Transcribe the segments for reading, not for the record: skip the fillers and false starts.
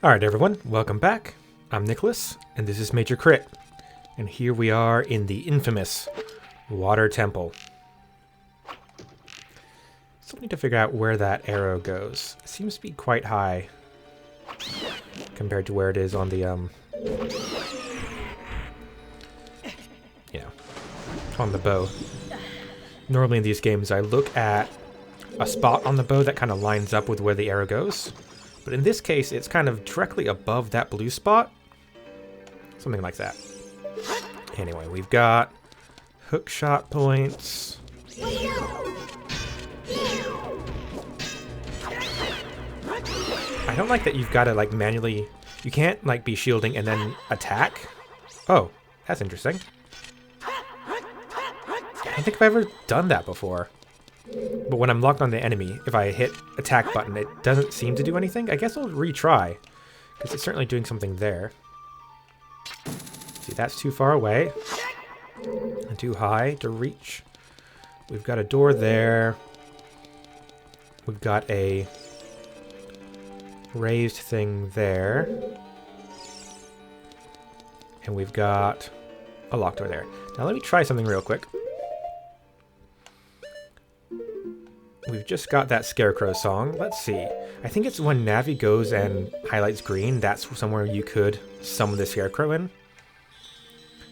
Alright everyone, welcome back. I'm Nicholas, and this is Major Crit. And here we are in the infamous Water Temple. Still need to figure out where that arrow goes. It seems to be quite high compared to where it is on the, on the bow. Normally in these games I look at a spot on the bow that kind of lines up with where the arrow goes. But in this case, it's kind of directly above that blue spot. Something like that. Anyway, we've got hook shot points. I don't like that you've got to like manually... You can't like be shielding and then attack. Oh, that's interesting. I don't think I've ever done that before. But when I'm locked on the enemy, if I hit attack button, it doesn't seem to do anything. I guess I'll retry, because it's certainly doing something there. See, that's too far away. And too high to reach. We've got a door there. We've got a raised thing there. And we've got a locked door there. Now let me try something real quick. We've just got that Scarecrow song. Let's see. I think it's when Navi goes and highlights green. That's somewhere you could summon the Scarecrow in.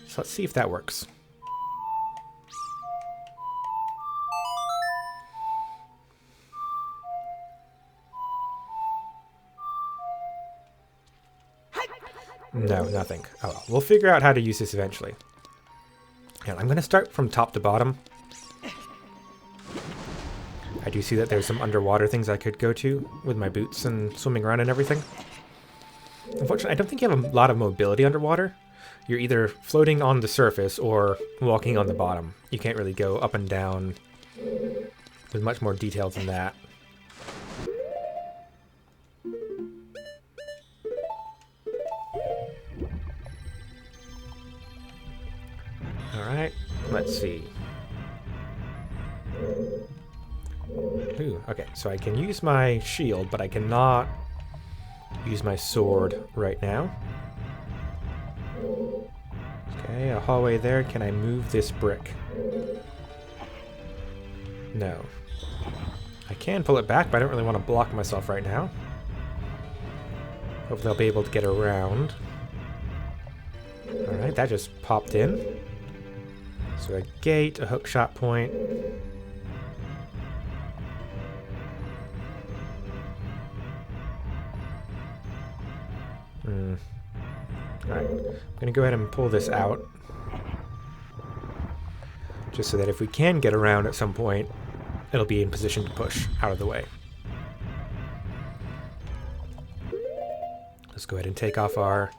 So let's see if that works. No, nothing. Oh well. We'll figure out how to use this eventually. And I'm going to start from top to bottom. I do see that there's some underwater things I could go to with my boots and swimming around and everything. Unfortunately, I don't think you have a lot of mobility underwater. You're either floating on the surface or walking on the bottom. You can't really go up and down with much more detail than that. Alright, let's see. Ooh, okay, so I can use my shield, but I cannot use my sword right now. Okay, a hallway there. Can I move this brick? No. I can pull it back, but I don't really want to block myself right now. Hopefully I'll be able to get around. Alright, that just popped in. So a gate, a hook shot point. Alright, I'm going to go ahead and pull this out. Just so that if we can get around at some point, it'll be in position to push out of the way. Let's go ahead and take off our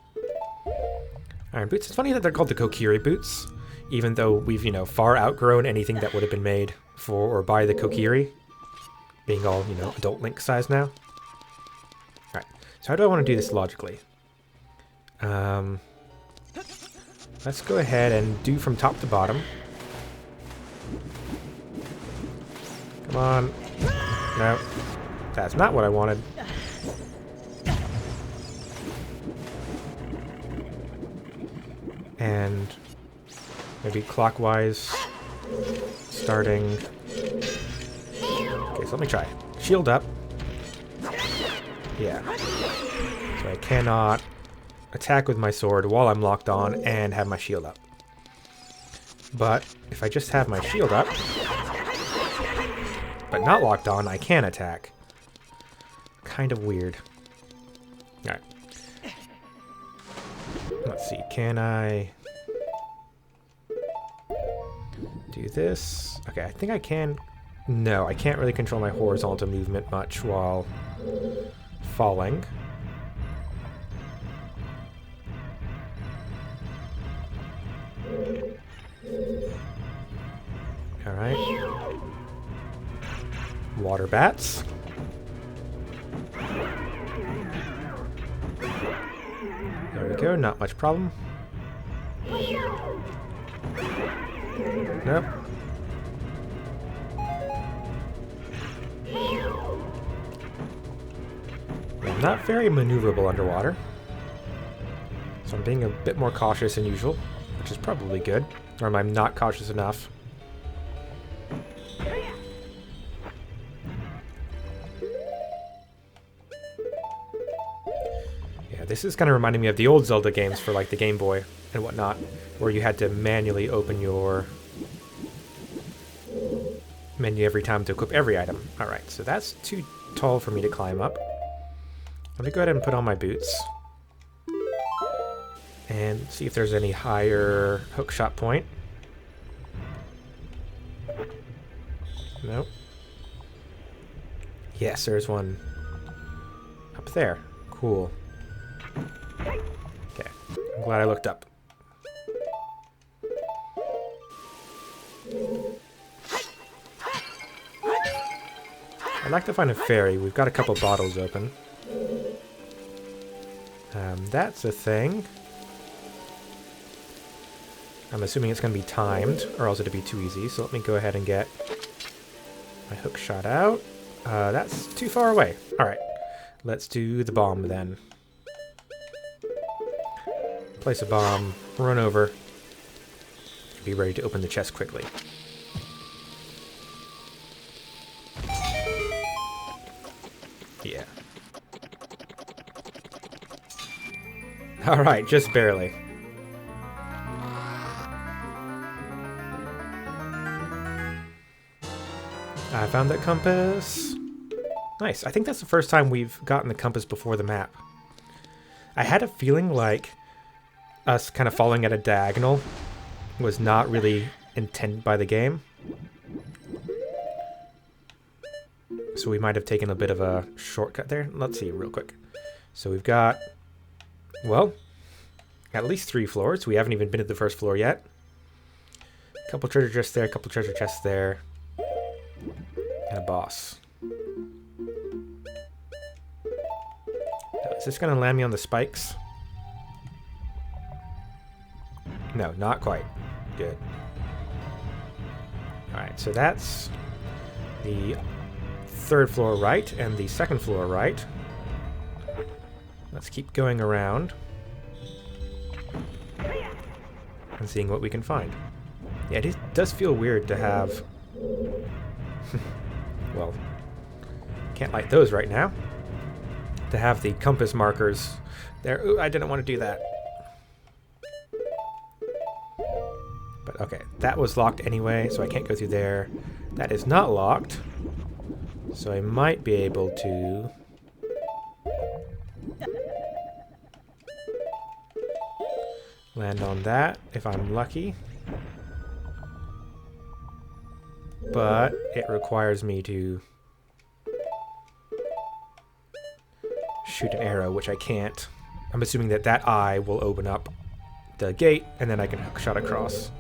iron boots. It's funny that they're called the Kokiri boots, even though we've, far outgrown anything that would have been made for or by the Kokiri, being all, adult Link size now. Alright, so how do I want to do this logically? Let's go ahead and do from top to bottom. Come on. No, that's not what I wanted. And maybe clockwise, starting. Okay, so let me try. Shield up. Yeah. So I cannot attack with my sword while I'm locked on and have my shield up. But if I just have my shield up, but not locked on, I can attack. Kind of weird. Alright. Let's see, can I do this? Okay, I think I can. No, I can't really control my horizontal movement much while falling. Alright. Water bats. There we go, not much problem. Nope. I'm not very maneuverable underwater, so I'm being a bit more cautious than usual, which is probably good. Or am I not cautious enough? Yeah, this is kind of reminding me of the old Zelda games for like the Game Boy and whatnot, where you had to manually open your menu every time to equip every item. Alright, so that's too tall for me to climb up. Let me go ahead and put on my boots and see if there's any higher hookshot point. Nope. Yes, there's one up there. Cool. Okay, I'm glad I looked up. I'd like to find a fairy. We've got a couple bottles open. That's a thing. I'm assuming it's going to be timed, or else it'd be too easy. So let me go ahead and get my hook shot out. That's too far away. Alright, let's do the bomb then. Place a bomb, run over, be ready to open the chest quickly. Yeah. Alright, just barely. I found that compass. Nice. I think that's the first time we've gotten the compass before the map. I had a feeling like us kind of following at a diagonal was not really intended by the game. So we might have taken a bit of a shortcut there. Let's see real quick. So we've got, well, at least 3 floors. We haven't even been to the first floor yet. A couple treasure chests there, a couple treasure chests there. And a boss. Now, is this going to land me on the spikes? No, not quite. Good. Alright, so that's the 3rd floor right and the 2nd floor right. Let's keep going around and seeing what we can find. Yeah, it does feel weird to have... well, can't light those right now. To have the compass markers there. Ooh, I didn't want to do that. But okay, that was locked anyway, so I can't go through there. That is not locked. So I might be able to... land on that, if I'm lucky. But it requires me to shoot an arrow, which I can't. I'm assuming that that eye will open up the gate, and then I can hook shot across.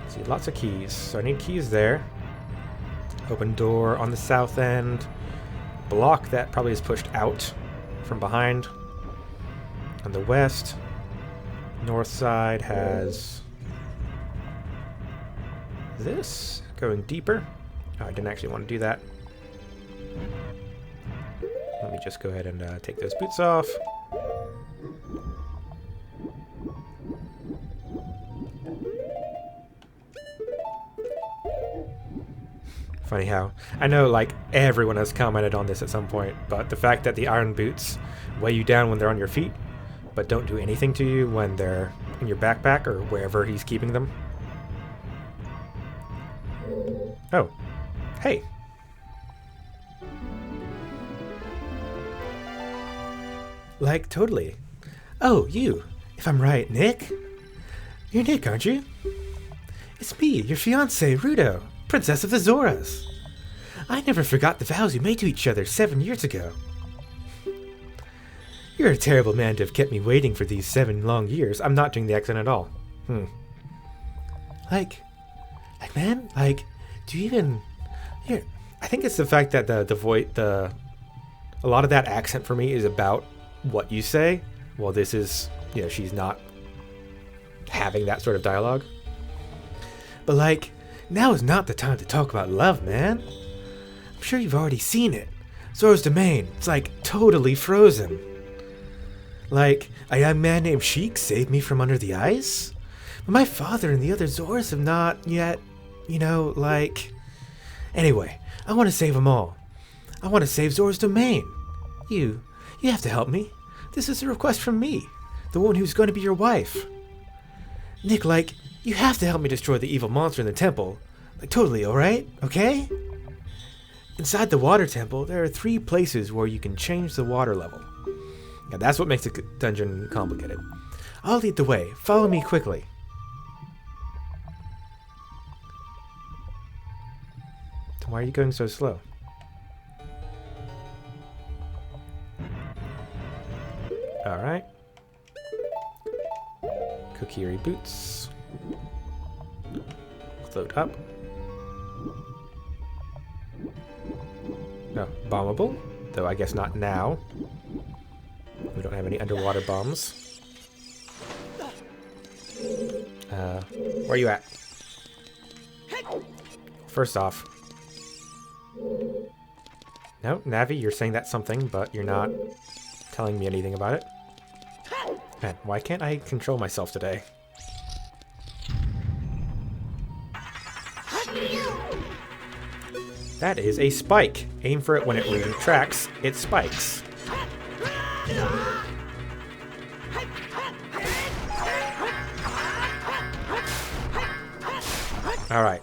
See, lots of keys. So I need keys there. Open door on the south end. Block that probably is pushed out from behind. On the west, north side has this going deeper. Oh, I didn't actually want to do that. Let me just go ahead and take those boots off. Funny how I know like everyone has commented on this at some point, but the fact that the iron boots weigh you down when they're on your feet, but don't do anything to you when they're in your backpack or wherever he's keeping them. Oh, hey. Like, totally. Oh, you. If I'm right, Nick? You're Nick, aren't you? It's me, your fiancé, Rudo, Princess of the Zoras. I never forgot the vows we made to each other 7 years ago. You're a terrible man to have kept me waiting for these 7 long years. I'm not doing the accent at all. Like, man, like, do you even... Here, I think it's the fact that a lot of that accent for me is about what you say. Well, this is, you know, she's not having that sort of dialogue. But like, now is not the time to talk about love, man. I'm sure you've already seen it. Zora's domain. It's like totally frozen. Like, a young man named Sheik saved me from under the ice? But my father and the other Zoras have not yet, you know, like... Anyway, I want to save them all. I want to save Zora's domain. You have to help me. This is a request from me, the one who's going to be your wife. Nick, like, you have to help me destroy the evil monster in the temple. Like, totally, alright? Okay? Inside the water temple, there are 3 places where you can change the water level. Now, that's what makes the dungeon complicated. I'll lead the way. Follow me quickly. Why are you going so slow? Alright. Kokiri boots. Load up. Oh, bombable. Though I guess not now. We don't have any underwater bombs. Where are you at? First off. No, Navi, you're saying that's something, but you're not telling me anything about it. Man, why can't I control myself today? That is a spike. Aim for it when it retracts, it spikes. Alright.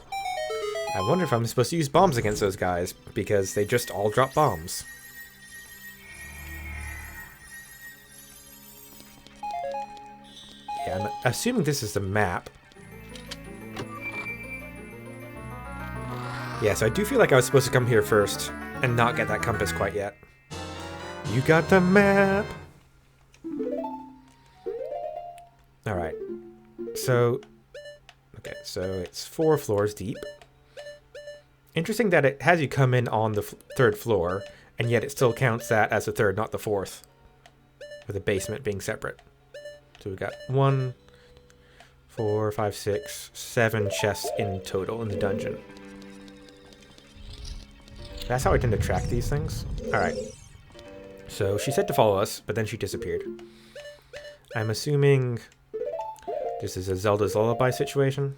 I wonder if I'm supposed to use bombs against those guys, because they just all drop bombs. Yeah, I'm assuming this is the map. Yeah, so I do feel like I was supposed to come here first and not get that compass quite yet. You got the map! Alright. So... Okay, so it's 4 floors deep. Interesting that it has you come in on the 3rd floor, and yet it still counts that as the 3rd, not the 4th. With the basement being separate. So we've got 1, 4, 5, 6, 7 chests in total in the dungeon. That's how I tend to track these things. Alright. So she said to follow us, but then she disappeared. I'm assuming this is a Zelda's Lullaby situation.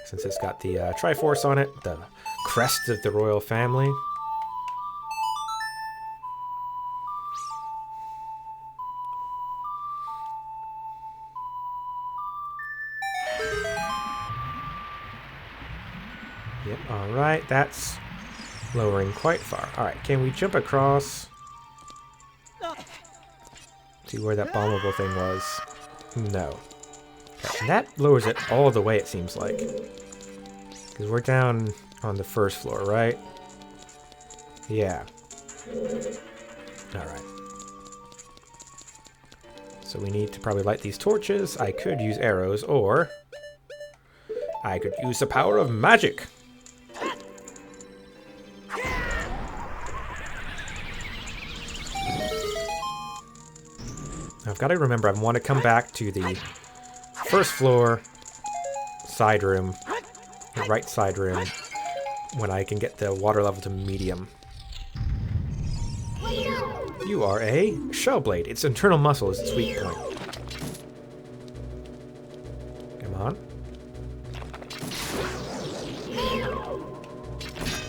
Since it's got the Triforce on it, the crest of the royal family. Yep, alright, that's lowering quite far. Alright, can we jump across? See where that bombable thing was? No. Okay, and that lowers it all the way, it seems like. Because we're down on the 1st floor, right? Yeah. Alright. So we need to probably light these torches. I could use arrows, or I could use the power of magic. I've got to remember, I want to come back to the 1st floor side room, the right side room, when I can get the water level to medium. You are a shell blade. Its internal muscle is its weak point. Come on.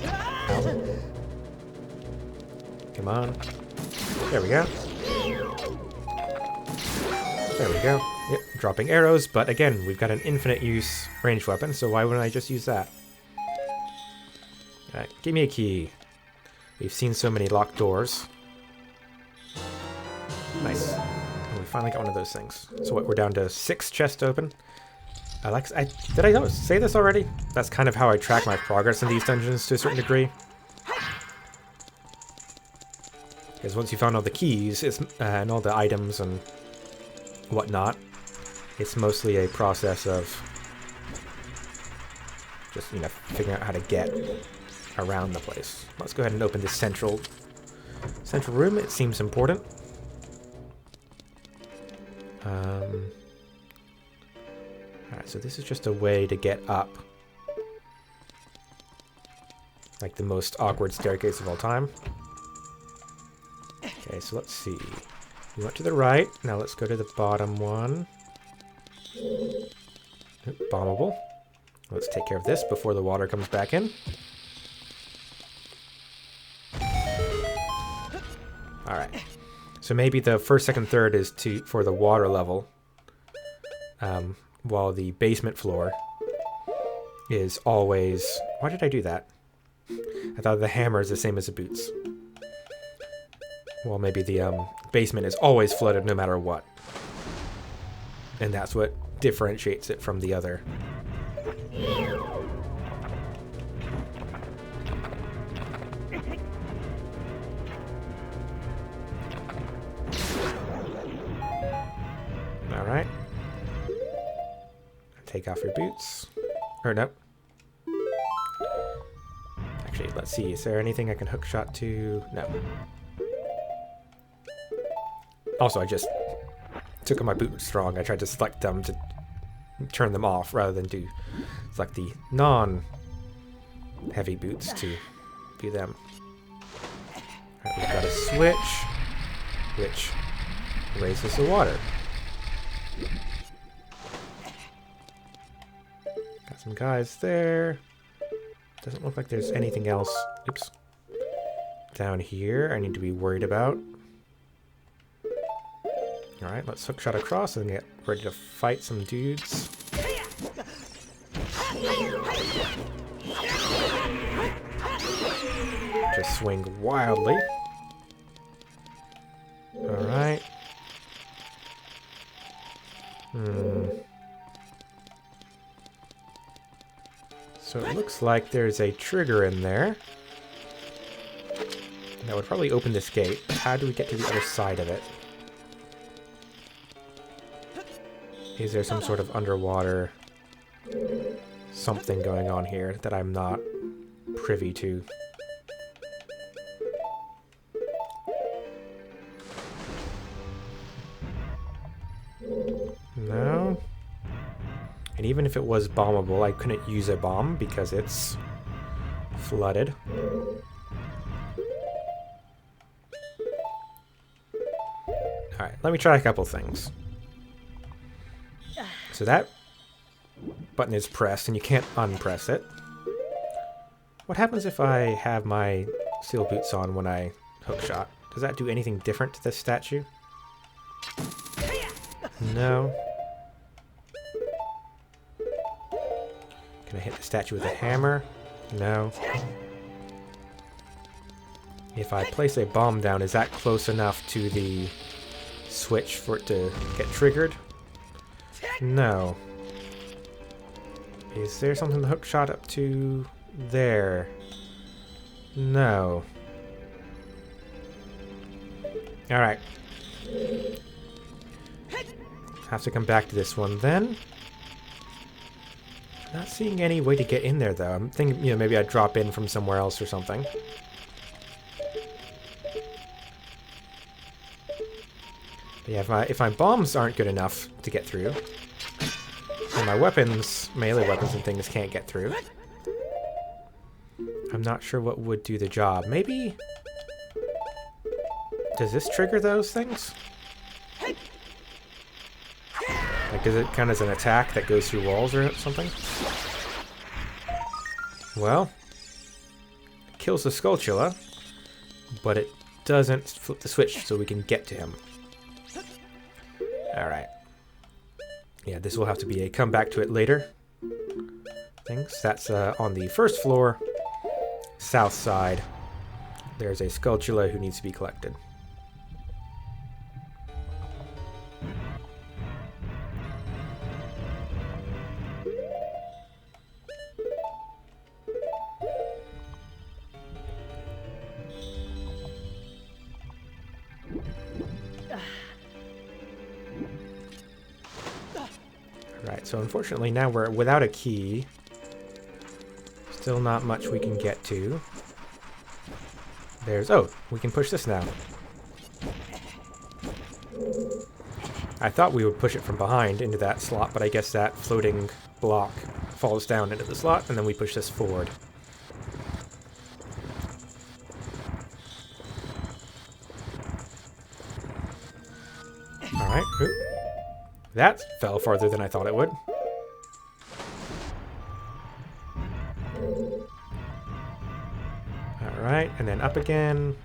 Ow. Come on. There we go. There we go. Yep, dropping arrows, but again, we've got an infinite use ranged weapon, so why wouldn't I just use that? Alright, give me a key. We've seen so many locked doors. Nice. And we finally got one of those things. So what, we're down to 6 chests open. Did I say this already? That's kind of how I track my progress in these dungeons to a certain degree. Because once you found all the keys and all the items and whatnot, it's mostly a process of just, you know, figuring out how to get around the place. Let's go ahead and open this central room. It seems important. Alright, so this is just a way to get up. Like the most awkward staircase of all time. Okay, so let's see. We went to the right. Now let's go to the bottom one. Oop, bombable. Let's take care of this before the water comes back in. Alright. So maybe the first, second, third is for the water level. While the basement floor is always... Why did I do that? I thought the hammer is the same as the boots. Well, maybe the basement is always flooded no matter what. And that's what differentiates it from the other. Alright. Take off your boots. Or no. Actually, let's see. Is there anything I can hookshot to? No. Also, I just took my boot strong. I tried to select them to turn them off rather than to select the non-heavy boots to be them. Alright, we've got a switch, which raises the water. Got some guys there. Doesn't look like there's anything else. Oops. Down here I need to be worried about. Alright, let's hookshot across and get ready to fight some dudes. Just swing wildly. Alright. So it looks like there's a trigger in there. That would probably open this gate. How do we get to the other side of it? Is there some sort of underwater something going on here that I'm not privy to? No. And even if it was bombable, I couldn't use a bomb because it's flooded. Alright, let me try a couple things. So that button is pressed and you can't unpress it. What happens if I have my steel boots on when I hookshot? Does that do anything different to this statue? No. Can I hit the statue with a hammer? No. If I place a bomb down, is that close enough to the switch for it to get triggered? No. Is there something to hookshot up to there? No. Alright. Have to come back to this one then. Not seeing any way to get in there though. I'm thinking, you know, maybe I'd drop in from somewhere else or something. But yeah, if my bombs aren't good enough to get through, and my weapons, melee weapons and things can't get through, I'm not sure what would do the job. Maybe... Does this trigger those things? Like, does it count as an attack that goes through walls or something? Well, it kills the Skulltula, but it doesn't flip the switch so we can get to him. Alright. Yeah, this will have to be a come back to it later. Things. That's on the first floor, south side. There's a Skulltula who needs to be collected. Right, so unfortunately now we're without a key. Still not much we can get to. There's... Oh, we can push this now. I thought we would push it from behind into that slot, but I guess that floating block falls down into the slot, and then we push this forward. Alright. That fell farther than I thought it would. Alright, and then up again.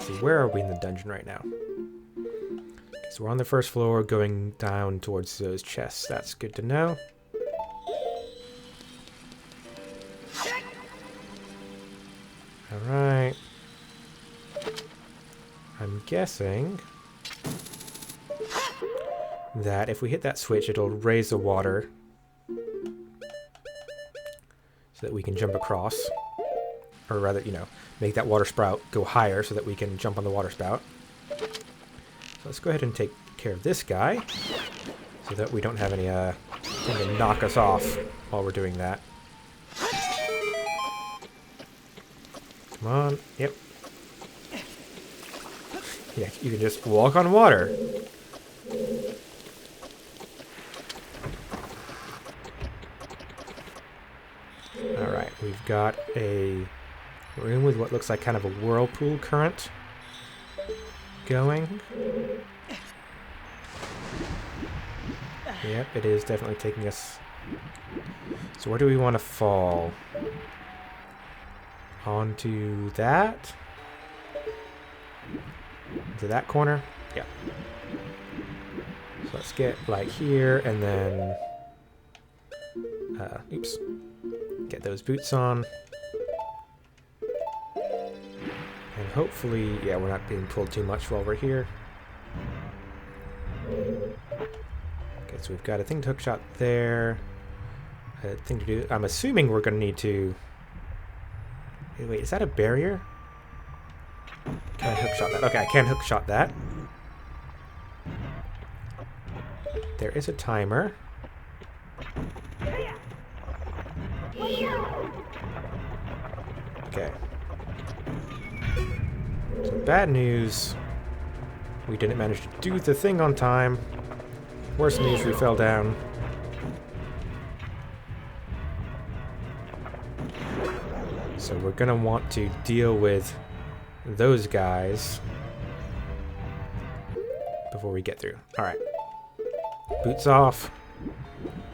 See, where are we in the dungeon right now? So we're on the first floor, going down towards those chests. That's good to know. Alright. I'm guessing that if we hit that switch, it'll raise the water so that we can jump across. Or rather, you know, make that water spout go higher so that we can jump on the water spout. So let's go ahead and take care of this guy so that we don't have any thing to knock us off while we're doing that. Come on. Yep. Yeah, you can just walk on water. Alright, we've got a room with what looks like kind of a whirlpool current going. Yep, it is definitely taking us. So where do we want to fall? Onto that? To that corner? Yeah. So let's get like here and then oops. Get those boots on. And hopefully, yeah, we're not being pulled too much while we're here. Okay, so we've got a thing to hook shot there. A thing to do. I'm assuming we're going to need to. Hey, wait, is that a barrier? Can I hook shot that? Okay, I can hook shot that. There is a timer. Okay. So bad news. We didn't manage to do the thing on time. Worst news, we fell down. So we're gonna want to deal with those guys before we get through. Alright. Boots off.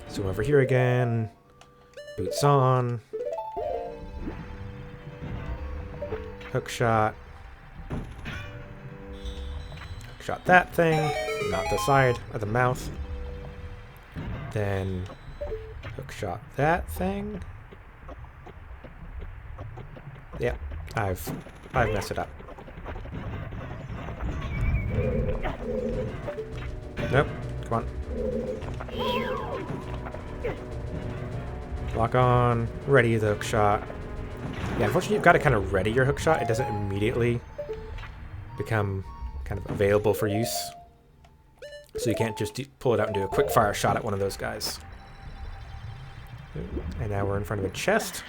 So over here again. Boots on. Hook shot. Hook shot that thing. Not the side of the mouth. Then hook shot that thing. Yep, I've messed it up. Nope, come on. Lock on, ready the hook shot. Yeah, unfortunately you've got to kind of ready your hook shot. It doesn't immediately become kind of available for use. So you can't just pull it out and do a quick fire shot at one of those guys. And now we're in front of a chest.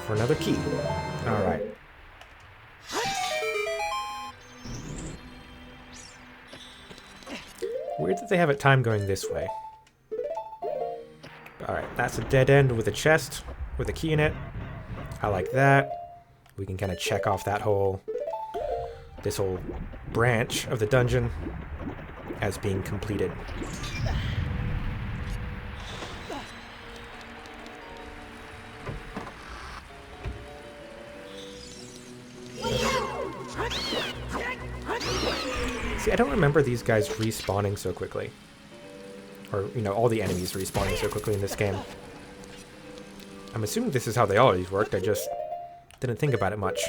For another key. Alright. Weird that they have a time going this way. Alright, that's a dead end with a chest with a key in it. I like that. We can kind of check off that this whole branch of the dungeon as being completed. See, I don't remember these guys respawning so quickly. Or, you know, all the enemies respawning so quickly in this game. I'm assuming this is how they always worked, I just didn't think about it much.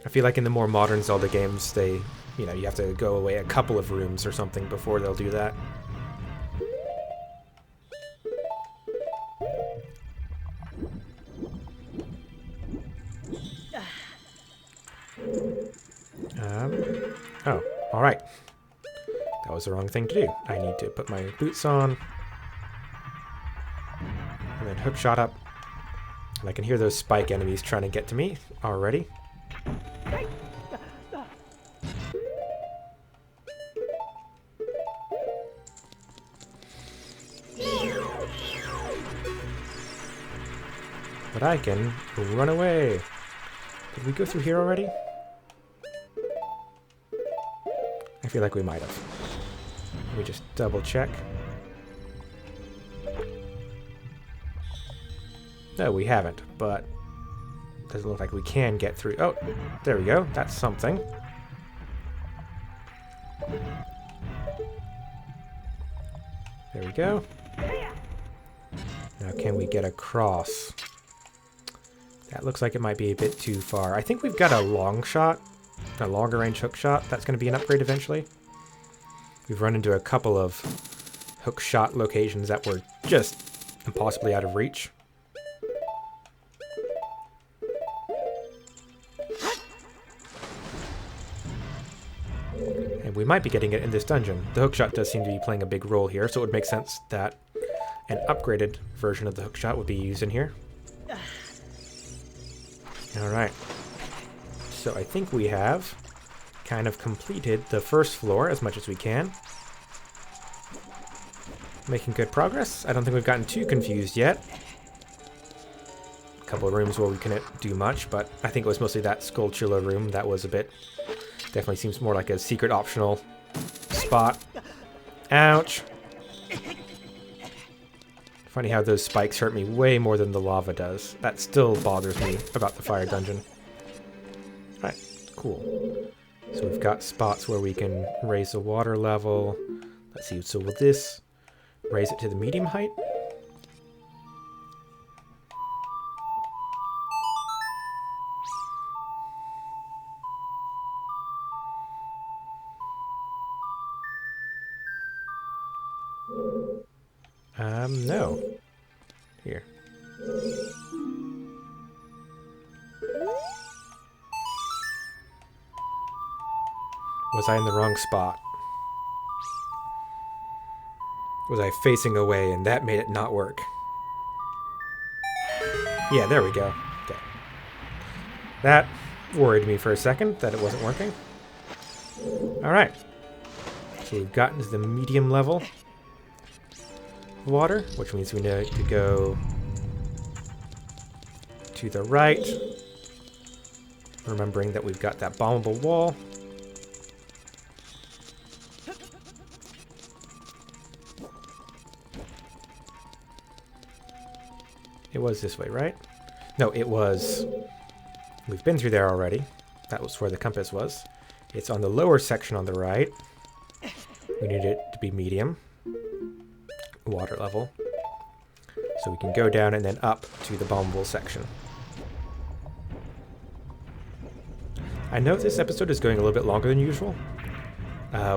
I feel like in the more modern Zelda games, you have to go away a couple of rooms or something before they'll do that. Oh, alright. That was the wrong thing to do. I need to put my boots on. And then hook shot up. And I can hear those spike enemies trying to get to me already. I can run away. Did we go through here already? I feel like we might have. Let me just double check. No, we haven't, but doesn't look like we can get through. Oh, there we go. That's something. There we go. Now, can we get across? That looks like it might be a bit too far. I think we've got a long shot, a longer range hook shot. That's going to be an upgrade eventually. We've run into a couple of hook shot locations that were just impossibly out of reach. And we might be getting it in this dungeon. The hookshot does seem to be playing a big role here, so it would make sense that an upgraded version of the hookshot would be used in here. Alright. So I think we have kind of completed the first floor as much as we can. Making good progress. I don't think we've gotten too confused yet. A couple of rooms where we couldn't do much, but I think it was mostly that Skulltula room that was a bit... Definitely seems more like a secret optional spot. Ouch! Funny how those spikes hurt me way more than the lava does. That still bothers me about the fire dungeon. Alright, cool. So we've got spots where we can raise the water level. Let's see, so will this raise it to the medium height? No. Here. Was I in the wrong spot? Was I facing away and that made it not work? Yeah, there we go. Okay. That worried me for a second, that it wasn't working. Alright. So we've gotten to the medium level water, which means we need to go to the right. Remembering that we've got that bombable wall. It was this way, right? No, it was... We've been through there already. That was where the compass was. It's on the lower section on the right. We need it to be medium. Water level. So we can go down and then up to the bombable section. I know this episode is going a little bit longer than usual.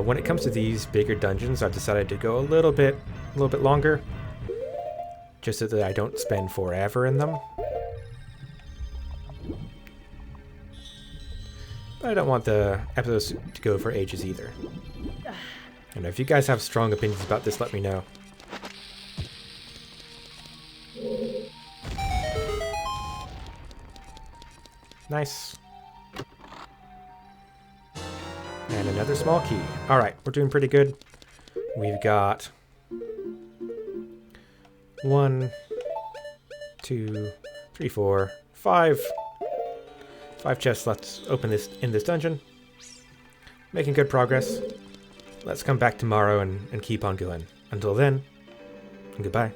When it comes to these bigger dungeons, I've decided to go a little bit longer. Just so that I don't spend forever in them. But I don't want the episodes to go for ages either. And if you guys have strong opinions about this, let me know. Nice. And another small key. Alright, we're doing pretty good. We've got 1, 2, 3, 4, 5. 5 chests left open in this dungeon. Making good progress. Let's come back tomorrow and keep on going. Until then, goodbye.